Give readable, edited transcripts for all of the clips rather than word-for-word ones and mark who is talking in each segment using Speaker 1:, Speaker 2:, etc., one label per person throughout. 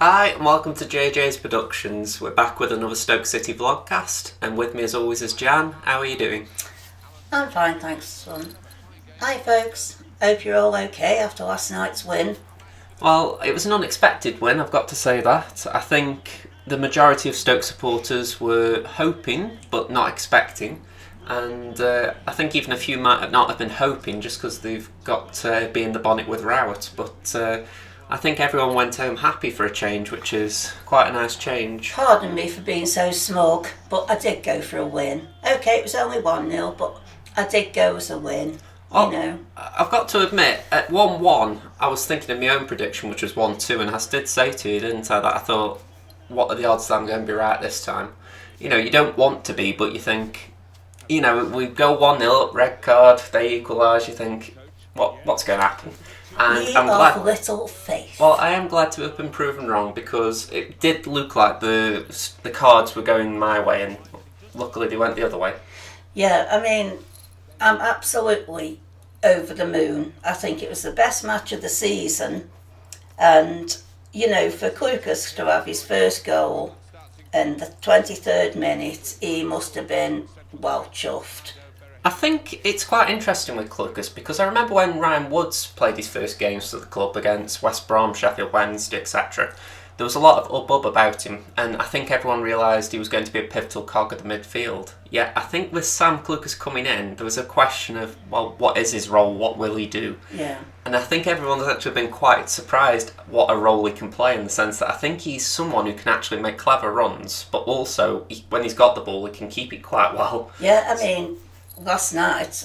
Speaker 1: Hi and welcome to JJ's Productions. We're back with another Stoke City Vlogcast, and with me as always is Jan. How are you doing?
Speaker 2: I'm fine, thanks, son. Hi folks, hope you're all okay after last night's win.
Speaker 1: Well, it was an unexpected win, I've got to say that. I think the majority of Stoke supporters were hoping but not expecting, and I think even a few might not have been hoping just because they've got to be in the bonnet with Rowett, but I think everyone went home happy for a change, which is quite a nice change.
Speaker 2: Pardon me for being so smug, but I did go for a win. Okay, it was only 1-0, but I did go as a win, you know.
Speaker 1: I've got to admit, at 1-1, I was thinking of my own prediction, which was 1-2, and I did say to you, didn't I, that I thought, what are the odds that I'm going to be right this time? You know, you don't want to be, but you think, you know, we go 1-0 up, red card, they equalise, you think, what's going to happen? And
Speaker 2: We
Speaker 1: I'm
Speaker 2: have
Speaker 1: glad.
Speaker 2: little faith.
Speaker 1: Well, I am glad to have been proven wrong because it did look like the cards were going my way, and luckily they went the other way.
Speaker 2: Yeah, I mean, I'm absolutely over the moon. I think it was the best match of the season, and, you know, for Clucas to have his first goal in the 23rd minute, he must have been well chuffed.
Speaker 1: I think it's quite interesting with Clucas because I remember when Ryan Woods played his first games for the club against West Brom, Sheffield Wednesday, etc. There was a lot of hubbub about him, and I think everyone realised he was going to be a pivotal cog of the midfield. Yet I think with Sam Clucas coming in, there was a question of, well, what is his role? What will he do?
Speaker 2: Yeah.
Speaker 1: And I think everyone's actually been quite surprised what a role he can play, in the sense that I think he's someone who can actually make clever runs, but also when he's got the ball, he can keep it quite well.
Speaker 2: Yeah, I mean, last night,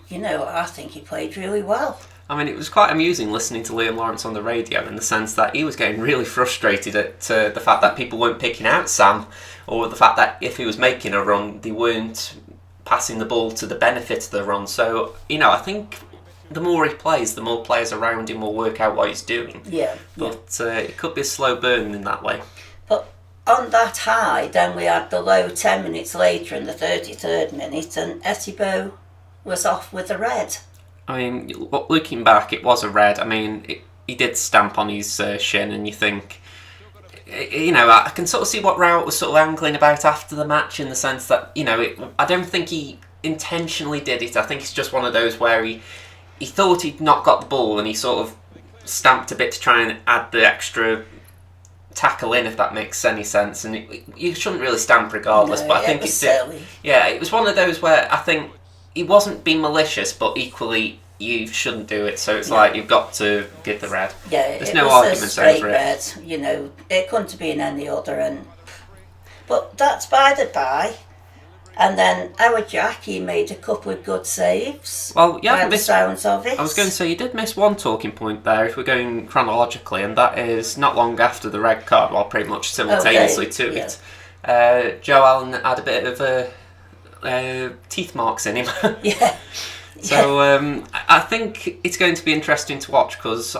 Speaker 2: you know, I think he played really well.
Speaker 1: I mean, it was quite amusing listening to Liam Lawrence on the radio, in the sense that he was getting really frustrated at the fact that people weren't picking out Sam, or the fact that if he was making a run, they weren't passing the ball to the benefit of the run. So, you know, I think the more he plays, the more players around him will work out what he's doing.
Speaker 2: Yeah.
Speaker 1: But it could be a slow burn in that way.
Speaker 2: But on that high, then we had the low 10 minutes later in the 33rd minute, and Etibo was off with a red.
Speaker 1: I mean, looking back, it was a red. I mean, he did stamp on his shin, and you think, you know, I can sort of see what Rowett was sort of angling about after the match, in the sense that, you know, I don't think he intentionally did it. I think it's just one of those where he thought he'd not got the ball, and he sort of stamped a bit to try and add the extra tackle in, if that makes any sense. And you shouldn't really stamp regardless,
Speaker 2: No,
Speaker 1: but I think
Speaker 2: it was
Speaker 1: it's
Speaker 2: silly.
Speaker 1: yeah, it was one of those where I think he wasn't being malicious, but equally you shouldn't do it. So it's like you've got to give the red.
Speaker 2: Yeah,
Speaker 1: There's
Speaker 2: it
Speaker 1: no
Speaker 2: was
Speaker 1: arguments
Speaker 2: a straight
Speaker 1: over it.
Speaker 2: red. You know, it couldn't have been any other. But that's by the by. And then our Jack, he made a couple of good saves.
Speaker 1: Well, yeah,
Speaker 2: by the sounds of it.
Speaker 1: I was going to say, you did miss one talking point there, if we're going chronologically, and that is not long after the red card, well, pretty much simultaneously to it. Joe Allen had a bit of teeth marks in him.
Speaker 2: Yeah.
Speaker 1: So I think it's going to be interesting to watch, because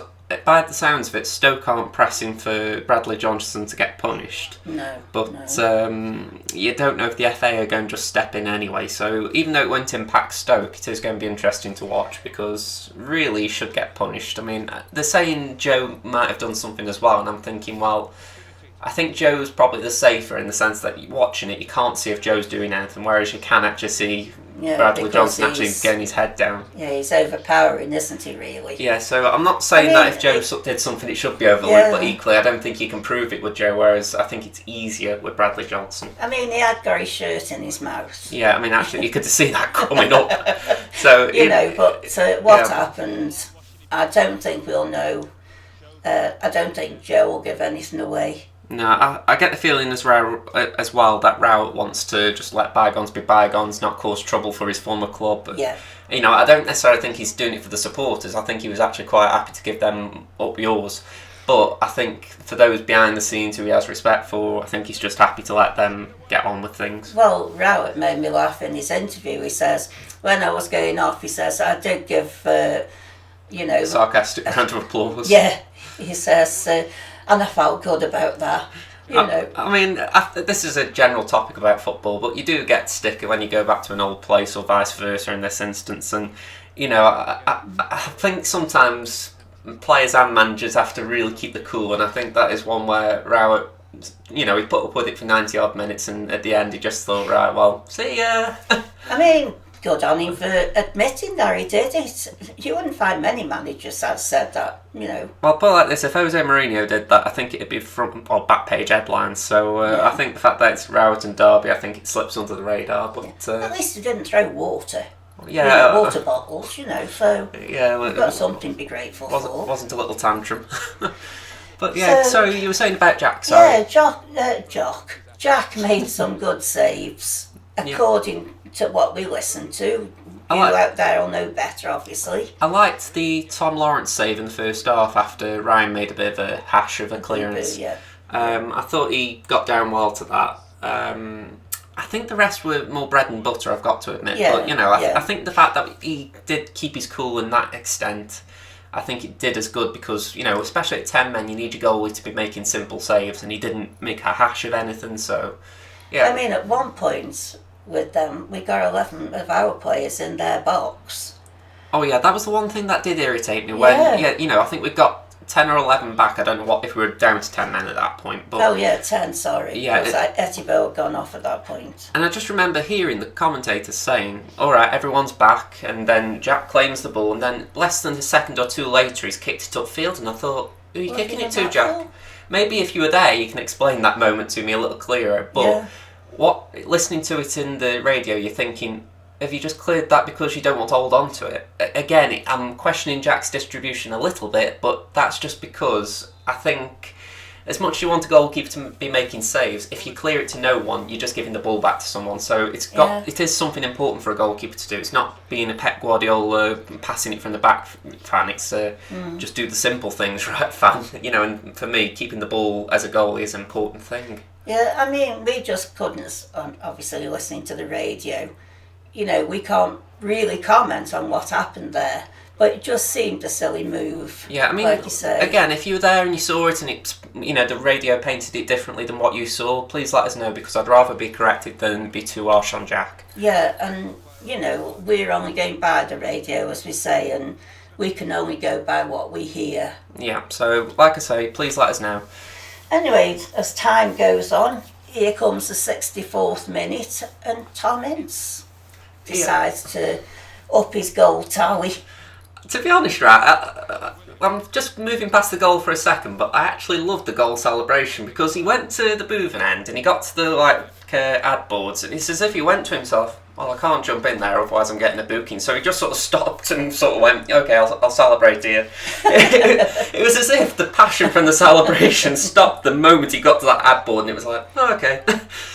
Speaker 1: by the sounds of it, Stoke aren't pressing for Bradley Johnson to get punished.
Speaker 2: No.
Speaker 1: But
Speaker 2: no.
Speaker 1: You don't know if the FA are going to just step in anyway. So even though it won't impact Stoke, it is going to be interesting to watch, because really he should get punished. I mean, they're saying Joe might have done something as well, and I'm thinking, well, I think Joe's probably the safer, in the sense that you're watching it, you can't see if Joe's doing anything, whereas you can actually see Bradley Johnson actually getting his head down.
Speaker 2: Yeah, he's overpowering, isn't he, really?
Speaker 1: Yeah, so I'm not saying that if Joe did something, it should be overlooked, but equally I don't think you can prove it with Joe, whereas I think it's easier with Bradley Johnson.
Speaker 2: I mean, he had got his shirt in his mouth.
Speaker 1: Yeah, I mean, actually, you could see that coming up. So
Speaker 2: but what happened, I don't think we'll know. I don't think Joe will give anything away.
Speaker 1: No, I get the feeling as well that Rowett wants to just let bygones be bygones, not cause trouble for his former club. But, you know, I don't necessarily think he's doing it for the supporters. I think he was actually quite happy to give them up yours. But I think for those behind the scenes who he has respect for, I think he's just happy to let them get on with things.
Speaker 2: Well, Rowett made me laugh in his interview. He says, when I was going off, he says, I did give,
Speaker 1: sarcastic round of applause.
Speaker 2: Yeah, he says, and I felt good about that. You know.
Speaker 1: I mean, this is a general topic about football, but you do get sticker when you go back to an old place, or vice versa in this instance. And, you know, I think sometimes players and managers have to really keep the cool, and I think that is one where Rowett, he put up with it for 90 odd minutes, and at the end he just thought, right, well, see ya.
Speaker 2: I mean, good on him for admitting that he did it. You wouldn't find many managers that said that,
Speaker 1: Well, put it like this, if Jose Mourinho did that, I think it'd be front or back page headlines. So I think the fact that it's Rowett and Derby, I think it slips under the radar. But
Speaker 2: at least he didn't throw water.
Speaker 1: Yeah,
Speaker 2: water bottles, so
Speaker 1: yeah, well,
Speaker 2: you've got something to be grateful for.
Speaker 1: Wasn't a little tantrum. But yeah, so you were saying about Jack, sorry.
Speaker 2: Yeah, Jack made some good saves, according to what we listened to. You out there will know better, obviously.
Speaker 1: I liked the Tom Lawrence save in the first half after Ryan made a bit of a hash of a clearance.
Speaker 2: Yeah.
Speaker 1: I thought he got down well to that. I think the rest were more bread and butter, I've got to admit.
Speaker 2: Yeah,
Speaker 1: But, I think the fact that he did keep his cool in that extent, I think it did us good because, especially at 10 men, you need your goalie to be making simple saves, and he didn't make a hash of anything, so, yeah.
Speaker 2: I mean, at one point with them, we got 11 of our players in their box.
Speaker 1: Oh, yeah, that was the one thing that did irritate me when, I think we got 10 or 11 back. I don't know what if we were down to 10 men at that point. But
Speaker 2: 10, sorry.
Speaker 1: Yeah,
Speaker 2: because Ettibo had gone off at that point.
Speaker 1: And I just remember hearing the commentators saying, all right, everyone's back, and then Jack claims the ball, and then less than a second or two later he's kicked it upfield, and I thought, who are you kicking it to, Jack? For? Maybe if you were there you can explain that moment to me a little clearer, but listening to it in the radio, you're thinking, have you just cleared that because you don't want to hold on to it? Again, I'm questioning Jack's distribution a little bit, but that's just because I think as much as you want a goalkeeper to be making saves, if you clear it to no one, you're just giving the ball back to someone. So it is something important for a goalkeeper to do. It's not being a Pep Guardiola passing it from the back fan. It's just do the simple things, right, fan? And for me, keeping the ball as a goalie is an important thing.
Speaker 2: Yeah, I mean, we just couldn't, obviously listening to the radio, we can't really comment on what happened there, but it just seemed a silly move.
Speaker 1: Yeah, I mean,
Speaker 2: like you say.
Speaker 1: Again, if you were there and you saw it and it's, the radio painted it differently than what you saw, please let us know, because I'd rather be corrected than be too harsh on Jack.
Speaker 2: Yeah, and, we're only going by the radio, as we say, and we can only go by what we hear.
Speaker 1: Yeah, so, like I say, please let us know.
Speaker 2: Anyway, as time goes on, here comes the 64th minute, and Tom Ince decides to up his goal tally.
Speaker 1: To be honest, right, I'm just moving past the goal for a second, but I actually loved the goal celebration because he went to the boothing end and he got to the ad boards, and it's as if he went to himself, well, I can't jump in there, otherwise I'm getting a booking. So he just sort of stopped and sort of went, okay, I'll celebrate here. It was as if the passion from the celebration stopped the moment he got to that ad board, and it was like, oh, okay.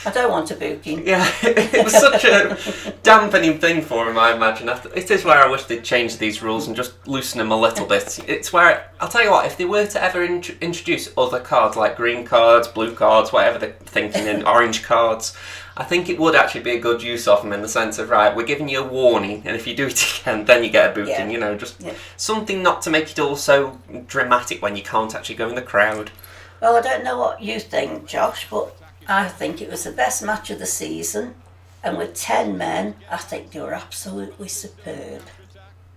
Speaker 2: I don't want a booking.
Speaker 1: Yeah, it was such a dampening thing for him, I imagine. It is where I wish they'd change these rules and just loosen them a little bit. It's where, I'll tell you what, if they were to ever introduce other cards, like green cards, blue cards, whatever they're thinking, and orange cards, I think it would actually be a good use of them in the sense of, right, we're giving you a warning, and if you do it again, then you get a booking, something not to make it all so dramatic when you can't actually go in the crowd.
Speaker 2: Well, I don't know what you think, Josh, but I think it was the best match of the season, and with 10 men, I think they were absolutely superb.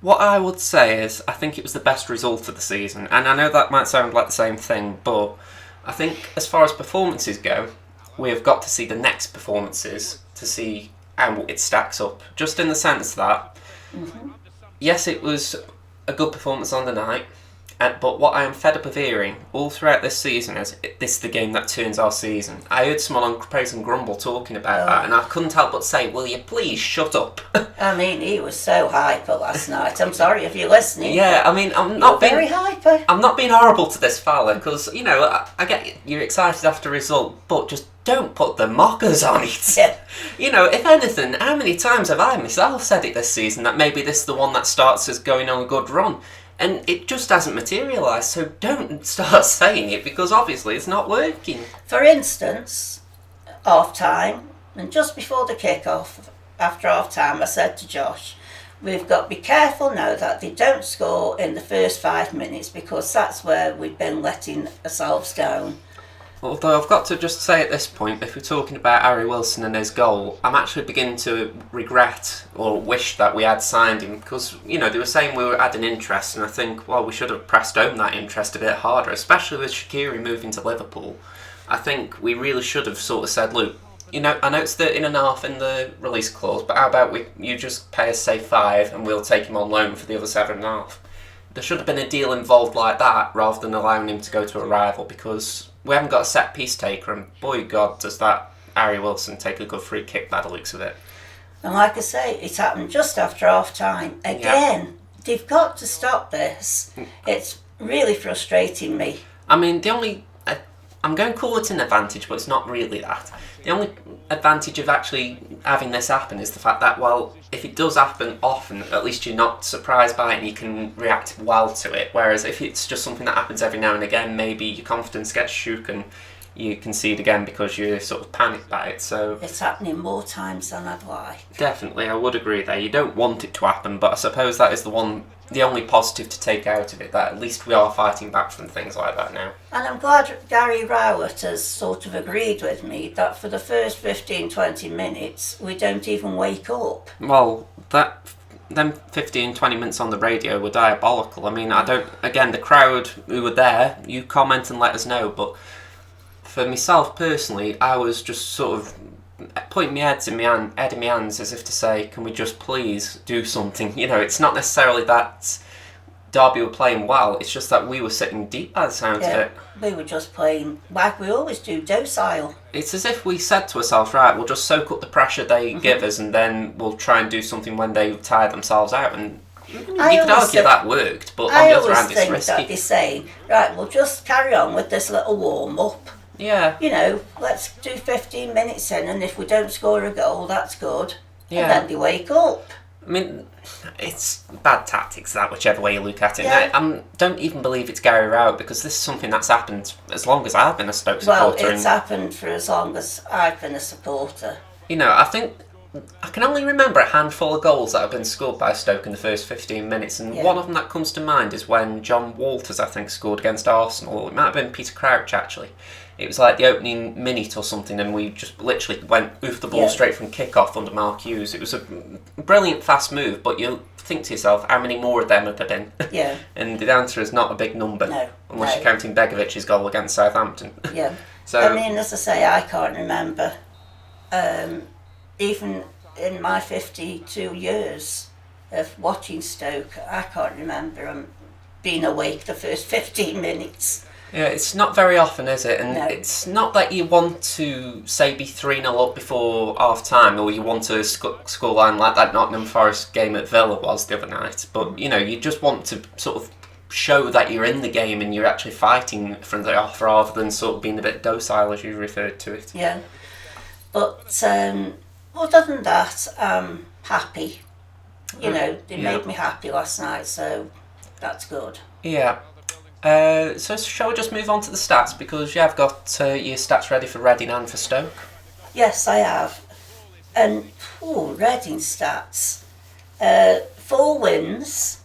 Speaker 1: What I would say is, I think it was the best result of the season, and I know that might sound like the same thing, but I think as far as performances go, we have got to see the next performances to see how it stacks up. Just in the sense that, yes, it was a good performance on the night, but what I am fed up of hearing all throughout this season is, this is the game that turns our season. I heard someone on Praise and Grumble talking about that, and I couldn't help but say, will you please shut up? I
Speaker 2: mean, he was so hyper last night. I'm sorry if you're listening.
Speaker 1: Yeah, I mean, I'm not being
Speaker 2: very hyper.
Speaker 1: I'm not being horrible to this fella, because, I get you're excited after a result, but just don't put the mockers on it.
Speaker 2: Yeah.
Speaker 1: If anything, how many times have I myself said it this season that maybe this is the one that starts us going on a good run? And it just hasn't materialised, so don't start saying it, because obviously it's not working.
Speaker 2: For instance, half-time, and just before the kick-off, after half-time, I said to Josh, we've got to be careful now that they don't score in the first 5 minutes, because that's where we've been letting ourselves down.
Speaker 1: Although I've got to just say at this point, if we're talking about Harry Wilson and his goal, I'm actually beginning to regret or wish that we had signed him because, they were saying we were adding interest, and I think, well, we should have pressed home that interest a bit harder, especially with Shaqiri moving to Liverpool. I think we really should have sort of said, look, I know it's 13.5 in the release clause, but how about you just pay us, say, 5 and we'll take him on loan for the other 7.5? There should have been a deal involved like that rather than allowing him to go to a rival because we haven't got a set piece taker, and boy God does that Harry Wilson take a good free kick by the looks of it.
Speaker 2: And like I say, it happened just after half time. Again, they've got to stop this. It's really frustrating me.
Speaker 1: I mean, I'm going to call it an advantage, but it's not really that. The only advantage of actually having this happen is the fact that, well, if it does happen often, at least you're not surprised by it and you can react well to it. Whereas if it's just something that happens every now and again, maybe your confidence gets shook and you concede again because you're sort of panicked by it. So
Speaker 2: it's happening more times than I'd like.
Speaker 1: Definitely, I would agree there. You don't want it to happen, but I suppose that is the only positive to take out of it, that at least we are fighting back from things like that now.
Speaker 2: And I'm glad Gary Rowett has sort of agreed with me that for the first 15-20 minutes we don't even wake up.
Speaker 1: Well, them 15-20 minutes on the radio were diabolical. I mean, the crowd who were there, you comment and let us know, but for myself personally, I was just sort of putting my head in my hands as if to say, can we just please do something? It's not necessarily that Derby were playing well, it's just that we were sitting deep by the sound of it.
Speaker 2: We were just playing like we always do, docile.
Speaker 1: It's as if we said to ourselves, right, we'll just soak up the pressure they give us and then we'll try and do something when they tire themselves out. And you could argue that worked, but on the other hand, it's risky.
Speaker 2: I always think that they're saying, right, we'll just carry on with this little warm-up.
Speaker 1: Yeah.
Speaker 2: Let's do 15 minutes in, and if we don't score a goal, that's good.
Speaker 1: Yeah.
Speaker 2: And then they wake up.
Speaker 1: I mean, it's bad tactics, that, whichever way you look at it.
Speaker 2: Yeah.
Speaker 1: I don't even believe it's Gary Rowett, because this is something that's happened as long as I've been a Stoke supporter.
Speaker 2: Well, it's happened for as long as I've been a supporter.
Speaker 1: I think I can only remember a handful of goals that have been scored by Stoke in the first 15 minutes, and one of them that comes to mind is when John Walters, I think, scored against Arsenal. It might have been Peter Crouch, actually. It was like the opening minute or something, and we just literally went oofed the ball straight from kick-off under Mark Hughes. It was a brilliant, fast move, but you think to yourself, how many more of them have there been?
Speaker 2: Yeah.
Speaker 1: And the answer is not a big number.
Speaker 2: No.
Speaker 1: Unless you're counting Begovic's goal against Southampton.
Speaker 2: Yeah.
Speaker 1: So,
Speaker 2: I mean, as I say, I can't remember, even in my 52 years of watching Stoke, I can't remember being awake the first 15 minutes.
Speaker 1: Yeah, it's not very often, is it? And
Speaker 2: No.
Speaker 1: It's not that you want to, say, be 3-0 up before half-time, or you want a scoreline like that Nottingham Forest game at Villa was the other night. But, you just want to sort of show that you're in the game and you're actually fighting from the off rather than sort of being a bit docile, as you referred to it.
Speaker 2: Yeah. But other than that, I'm happy. They made me happy last night, so that's good.
Speaker 1: Yeah. So shall we just move on to the stats, because you have got your stats ready for Reading and for Stoke?
Speaker 2: Yes, I have. And, Reading stats. 4 wins,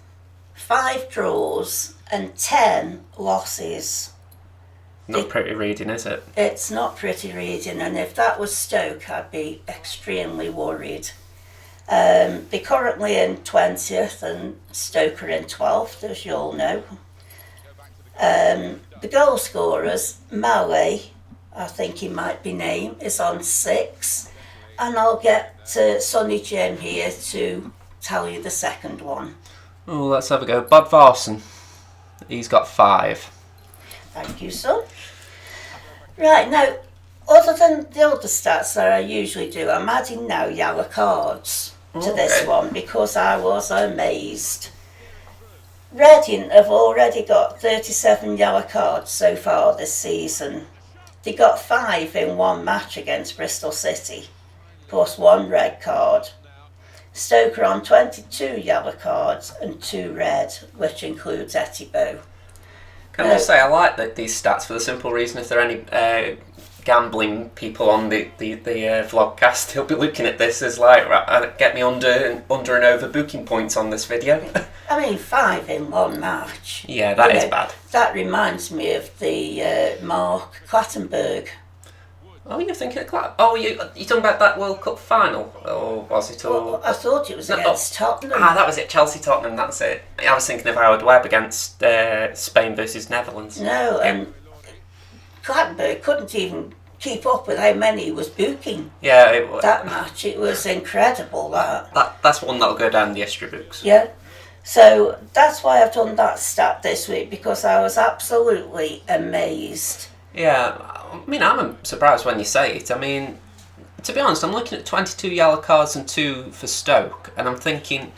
Speaker 2: 5 draws and 10 losses.
Speaker 1: Not pretty reading, is it?
Speaker 2: It's not pretty reading, and if that was Stoke, I'd be extremely worried. They're currently in 20th and Stoke are in 12th, as you all know. The goal scorers, Malé, I think he might be named, is on 6. And I'll get Sonny Jim here to tell you the second one.
Speaker 1: Oh, let's have a go. Bud Varson, he's got 5.
Speaker 2: Thank you, son. Right, now, other than the other stats that I usually do, I'm adding now yellow cards to this one because I was amazed. Reading have already got 37 yellow cards so far this season. They got 5 in one match against Bristol City, plus 1 red card. Stoke are on 22 yellow cards and 2 red, which includes Etibo.
Speaker 1: Can I just say, I like these stats for the simple reason if there are any gambling people on the vlogcast, he'll be looking at this as like, right, get me under and over booking points on this video.
Speaker 2: I mean, 5 in one match.
Speaker 1: Yeah, that is bad.
Speaker 2: That reminds me of the Mark Clattenburg.
Speaker 1: Oh, you're thinking of you talking about that World Cup final, or was it all?
Speaker 2: Well, I thought it was against Tottenham.
Speaker 1: That was it. Chelsea-Tottenham. That's it. I was thinking of Howard Webb against Spain versus Netherlands.
Speaker 2: No, and Clattenburg couldn't even keep up with how many he was booking.
Speaker 1: Yeah,
Speaker 2: that match. It was incredible.
Speaker 1: That's one that'll go down the history books.
Speaker 2: Yeah. So that's why I've done that stat this week, because I was absolutely amazed.
Speaker 1: Yeah, I mean, I'm surprised when you say it. I mean, to be honest, I'm looking at 22 yellow cards and 2 for Stoke, and I'm thinking,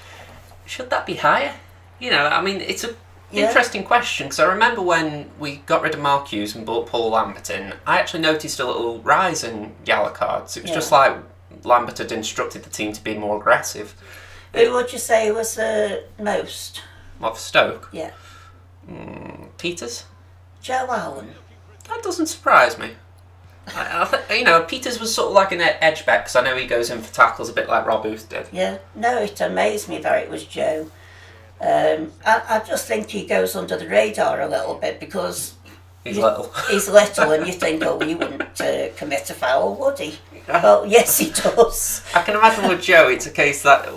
Speaker 1: should that be higher? I mean, it's an interesting question, because I remember when we got rid of Mark Hughes and brought Paul Lambert in, I actually noticed a little rise in yellow cards. It was just like Lambert had instructed the team to be more aggressive.
Speaker 2: Who would you say was the most?
Speaker 1: What, for Stoke?
Speaker 2: Yeah.
Speaker 1: Peters?
Speaker 2: Joe Allen.
Speaker 1: That doesn't surprise me. I think, Peters was sort of like an edge back, because I know he goes in for tackles a bit like Rob Booth did.
Speaker 2: Yeah, no, it amazed me that it was Joe. I just think he goes under the radar a little bit, because
Speaker 1: he's little.
Speaker 2: He's little, and you think, he wouldn't commit a foul, would he? Well, yes, he does.
Speaker 1: I can imagine with Joe, it's a case that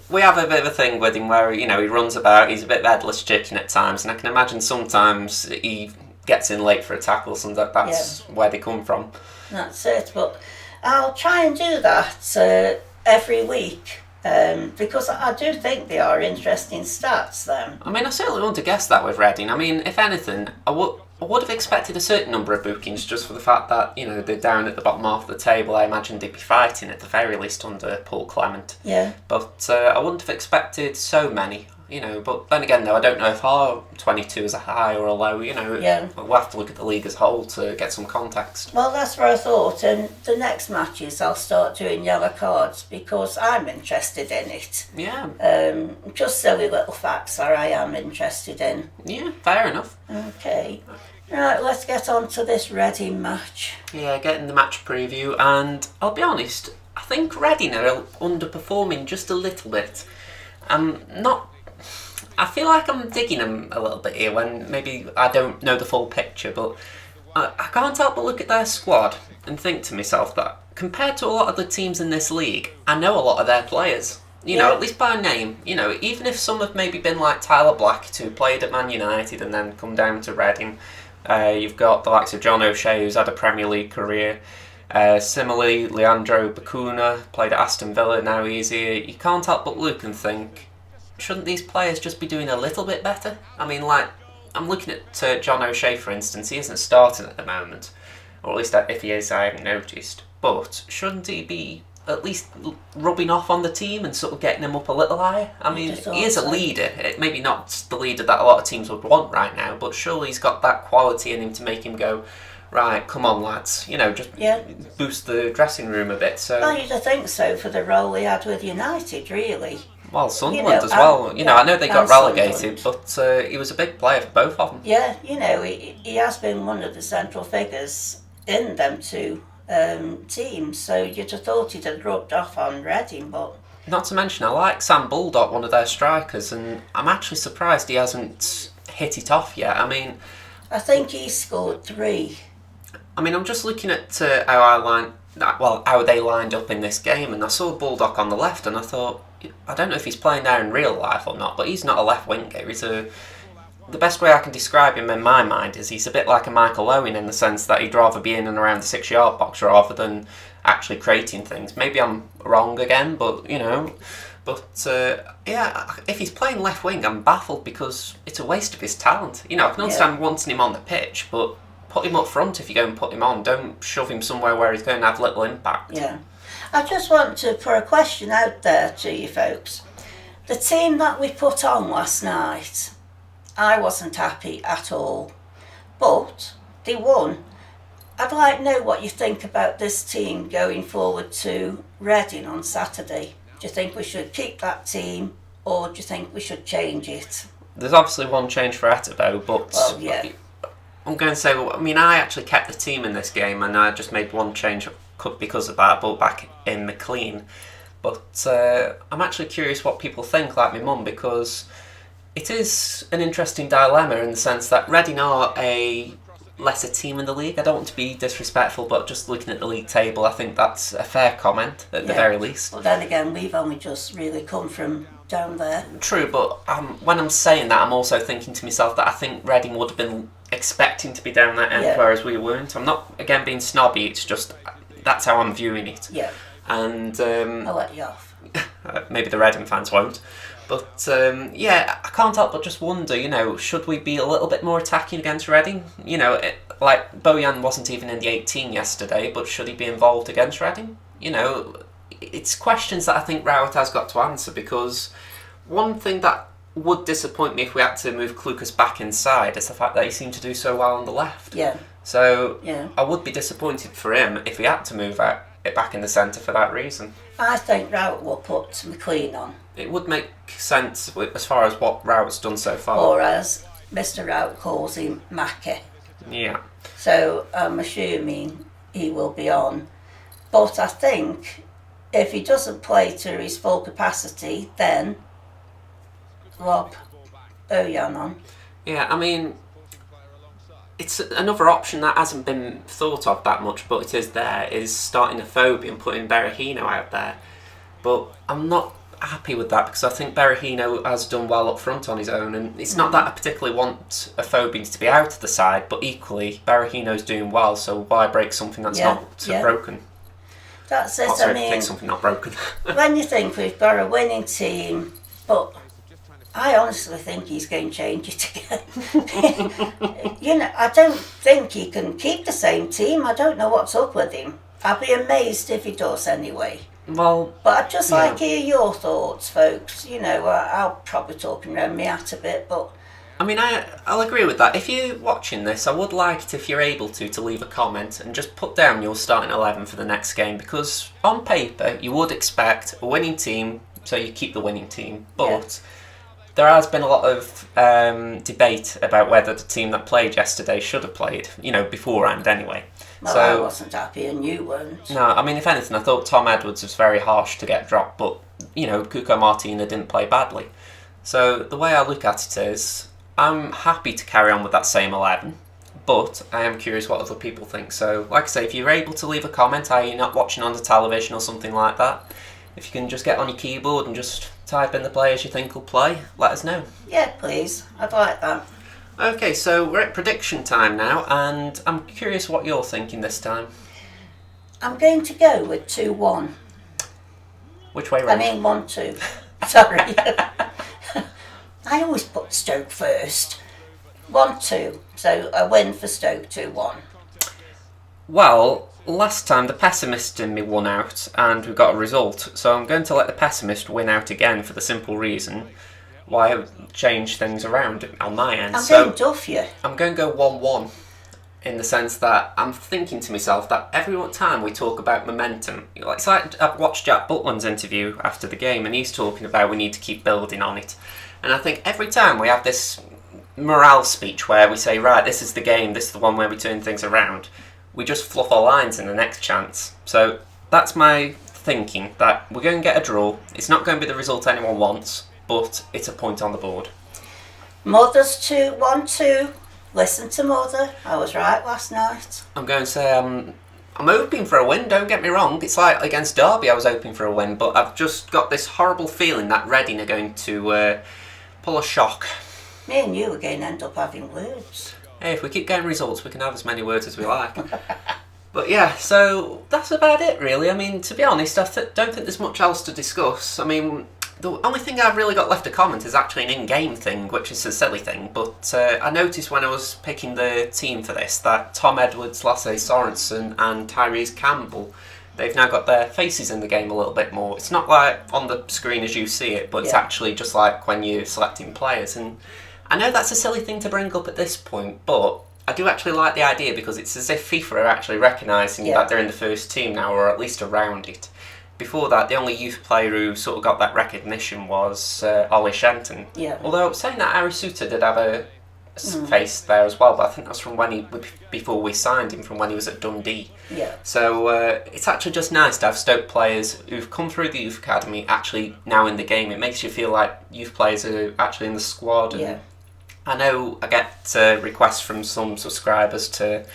Speaker 1: we have a bit of a thing with him where, he runs about, he's a bit headless chicken at times, and I can imagine sometimes he gets in late for a tackle, so that's where they come from.
Speaker 2: That's it, but I'll try and do that every week, because I do think they are interesting stats, then.
Speaker 1: I mean, I certainly want to guess that with Reading. I mean, if anything, I would have expected a certain number of bookings, just for the fact that, they're down at the bottom half of the table. I imagined they'd be fighting at the very least under Paul Clement.
Speaker 2: Yeah.
Speaker 1: But I wouldn't have expected so many. But then again, though, I don't know if our 22 is a high or a low. We'll have to look at the league as a whole to get some context.
Speaker 2: Well, that's what I thought. And the next matches, I'll start doing yellow cards, because I'm interested in it.
Speaker 1: Yeah.
Speaker 2: Just silly little facts that I am interested in.
Speaker 1: Yeah, fair enough.
Speaker 2: Okay. Right, let's get on to this Reading match.
Speaker 1: Yeah, getting the match preview. And I'll be honest, I think Reading are underperforming just a little bit. I feel like I'm digging them a little bit here when maybe I don't know the full picture, but I can't help but look at their squad and think to myself that compared to a lot of the teams in this league, I know a lot of their players. At least by name. Even if some have maybe been like Tyler Blackett, who played at Man United and then come down to Reading. You've got the likes of John O'Shea, who's had a Premier League career. Similarly, Leandro Bacuna played at Aston Villa, now he's here. You can't help but look and think, shouldn't these players just be doing a little bit better? I mean, I'm looking at John O'Shea, for instance. He isn't starting at the moment, or at least if he is, I haven't noticed. But shouldn't he be at least rubbing off on the team and sort of getting him up a little higher? I mean, he is a leader. Maybe not the leader that a lot of teams would want right now, but surely he's got that quality in him to make him go, right, come on, lads. Just boost the dressing room a bit. So.
Speaker 2: Well, you'd think so for the role he had with United, really.
Speaker 1: Well, Sunderland as well. I know they got relegated, but he was a big player for both of them.
Speaker 2: Yeah, he has been one of the central figures in them two teams, so you'd have thought he'd have rubbed off on Reading, but...
Speaker 1: Not to mention, I like Sam Bulldog, one of their strikers, and I'm actually surprised he hasn't hit it off yet. I mean...
Speaker 2: I think he scored 3.
Speaker 1: I mean, I'm just looking at how they lined up in this game, and I saw Bulldog on the left, and I thought, I don't know if he's playing there in real life or not, but he's not a left winger. The best way I can describe him in my mind is he's a bit like a Michael Owen, in the sense that he'd rather be in and around the 6-yard box rather than actually creating things. Maybe I'm wrong again, but if he's playing left wing, I'm baffled, because it's a waste of his talent. I can understand wanting him on the pitch, but put him up front if you go and put him on. Don't shove him somewhere where he's going to have little impact.
Speaker 2: Yeah. I just want to put a question out there to you folks. The team that we put on last night, I wasn't happy at all, but they won. I'd like to know what you think about this team going forward to Reading on Saturday. Do you think we should keep that team, or do you think we should change it?
Speaker 1: There's obviously one change for Etebo, but I'm going to say, well, I mean, I actually kept the team in this game, and I just made one change because of that. I brought back in McLean. But I'm actually curious what people think, like my mum, because it is an interesting dilemma in the sense that Reading are a lesser team in the league. I don't want to be disrespectful, but just looking at the league table, I think that's a fair comment at the very least.
Speaker 2: Well, then again, we've only just really come from down there.
Speaker 1: True, but when I'm saying that, I'm also thinking to myself that I think Reading would have been expecting to be down that end, whereas we weren't. I'm not, again, being snobby, it's just that's how I'm viewing it.
Speaker 2: Yeah.
Speaker 1: And
Speaker 2: I'll let you off.
Speaker 1: Maybe the Reading fans won't. But yeah, I can't help but just wonder, should we be a little bit more attacking against Reading? Like Bojan wasn't even in the 18 yesterday, but should he be involved against Reading? It's questions that I think Rowett has got to answer, because one thing that would disappoint me if we had to move Clucas back inside is the fact that he seemed to do so well on the left.
Speaker 2: Yeah.
Speaker 1: So I would be disappointed for him if he had to move it back in the centre for that reason.
Speaker 2: I think Rowett will put McLean on.
Speaker 1: It would make sense as far as what Rowett's done so far.
Speaker 2: Or as Mr. Rowett calls him, Mackie.
Speaker 1: Yeah.
Speaker 2: So I'm assuming he will be on. But I think if he doesn't play to his full capacity, then lob Bojan on.
Speaker 1: Yeah, I mean, it's another option that hasn't been thought of that much, but it is there, is starting a Phobia and putting Berahino out there. But I'm not happy with that, because I think Berahino has done well up front on his own, and it's not that I particularly want a Phobia to be out of the side, but equally Berahino's doing well, so why break something that's not broken?
Speaker 2: That's it.
Speaker 1: I mean, fix something not broken.
Speaker 2: When you think we've got a winning team, but I honestly think he's going to change it again. I don't think he can keep the same team. I don't know what's up with him. I'd be amazed if he does anyway.
Speaker 1: Well,
Speaker 2: but I'd just like to hear your thoughts, folks. I'll probably talking around me hat a bit, but
Speaker 1: I mean, I'll agree with that. If you're watching this, I would like it, if you're able to leave a comment and just put down your starting 11 for the next game, because on paper you would expect a winning team, so you keep the winning team, but there has been a lot of debate about whether the team that played yesterday should have played, beforehand anyway.
Speaker 2: Well, I wasn't happy and you weren't.
Speaker 1: No, I mean, if anything, I thought Tom Edwards was very harsh to get dropped, but, Cuco Martina didn't play badly. So the way I look at it is, I'm happy to carry on with that same 11, but I am curious what other people think. So, like I say, if you're able to leave a comment, you're not watching on the television or something like that, if you can just get on your keyboard and just type in the players you think will play, let us know.
Speaker 2: Yeah, please. I'd like that.
Speaker 1: Okay, so we're at prediction time now, and I'm curious what you're thinking this time.
Speaker 2: I'm going to go with 2-1.
Speaker 1: Which way round?
Speaker 2: I mean 1-2. Sorry. I always put Stoke first. 1-2. So a win for Stoke, 2-1.
Speaker 1: Well, last time the pessimist in me won out, and we got a result, so I'm going to let the pessimist win out again for the simple reason why I changed things around on my end.
Speaker 2: I'm going to duff you.
Speaker 1: I'm going to go 1-1, in the sense that I'm thinking to myself that every time we talk about momentum, it's like I've watched Jack Butland's interview after the game, and he's talking about we need to keep building on it. And I think every time we have this morale speech where we say, right, this is the game, this is the one where we turn things around, we just fluff our lines in the next chance. So that's my thinking, that we're going to get a draw. It's not going to be the result anyone wants, but it's a point on the board.
Speaker 2: Mother's 1-2. Listen to Mother. I was right last night.
Speaker 1: I'm going to say I'm hoping for a win, don't get me wrong. It's like against Derby I was hoping for a win, but I've just got this horrible feeling that Reading are going to pull a shock.
Speaker 2: Me and you are going to end up having words.
Speaker 1: Hey, if we keep getting results, we can have as many words as we like. But yeah, so that's about it really. I mean, to be honest, I don't think there's much else to discuss. I mean, the only thing I've really got left to comment is actually an in-game thing, which is a silly thing, but I noticed when I was picking the team for this that Tom Edwards, Lasse Sorensen and Tyrese Campbell, they've now got their faces in the game a little bit more. It's not like on the screen as you see it, but it's actually just like when you're selecting players. And I know that's a silly thing to bring up at this point, but I do actually like the idea, because it's as if FIFA are actually recognising that they're in the first team now, or at least around it. Before that, the only youth player who sort of got that recognition was Ollie Shenton.
Speaker 2: Yeah.
Speaker 1: Although, saying that, Harry Suter did have a faced there as well, but I think that's from before we signed him, from when he was at Dundee.
Speaker 2: Yeah.
Speaker 1: So it's actually just nice to have Stoke players who've come through the youth academy actually now in the game. It makes you feel like youth players are actually in the squad. And I know I get requests from some subscribers to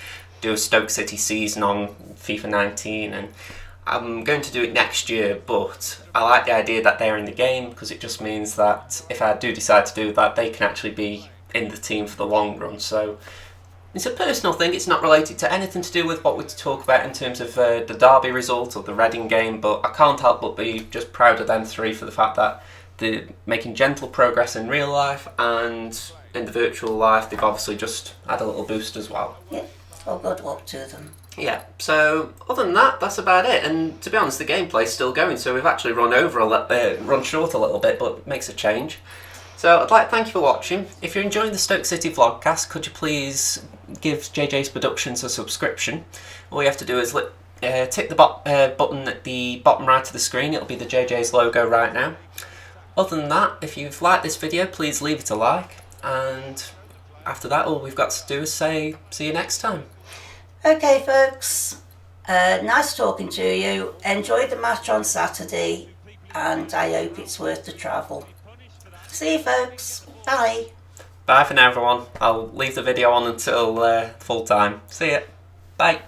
Speaker 1: do a Stoke City season on FIFA 19, and I'm going to do it next year, but I like the idea that they're in the game, because it just means that if I do decide to do that, they can actually be in the team for the long run. So it's a personal thing. It's not related to anything to do with what we talk about in terms of the Derby result or the Reading game, but I can't help but be just proud of them three for the fact that they're making gentle progress in real life, and in the virtual life they've obviously just had a little boost as well.
Speaker 2: Yeah. Well, good luck to them.
Speaker 1: Yeah, so other than that, that's about it. And to be honest, the gameplay's still going, so we've actually run short a little bit, but it makes a change. So I'd like to thank you for watching. If you're enjoying the Stoke City Vlogcast, could you please give JJ's Productions a subscription? All you have to do is tick the button at the bottom right of the screen. It'll be the JJ's logo right now. Other than that, if you've liked this video, please leave it a like. And after that, all we've got to do is say, see you next time.
Speaker 2: Okay, folks. Nice talking to you. Enjoy the match on Saturday, and I hope it's worth the travel. See you, folks. Bye.
Speaker 1: Bye for now, everyone. I'll leave the video on until full time. See ya. Bye.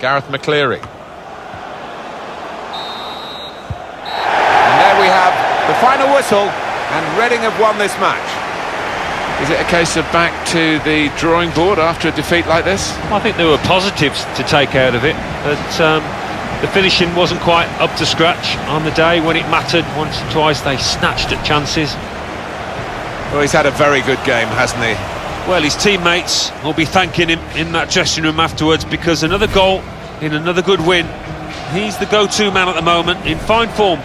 Speaker 3: Gareth McCleary. And there we have the final whistle, and Reading have won this match. Is it a case of back to the drawing board after a defeat like this?
Speaker 4: I think there were positives to take out of it, but the finishing wasn't quite up to scratch on the day when it mattered. Once or twice they snatched at chances.
Speaker 3: Well, he's had a very good game, hasn't he?
Speaker 4: Well, his teammates will be thanking him in that dressing room afterwards, because another goal in another good win. He's the go-to man at the moment, in fine form.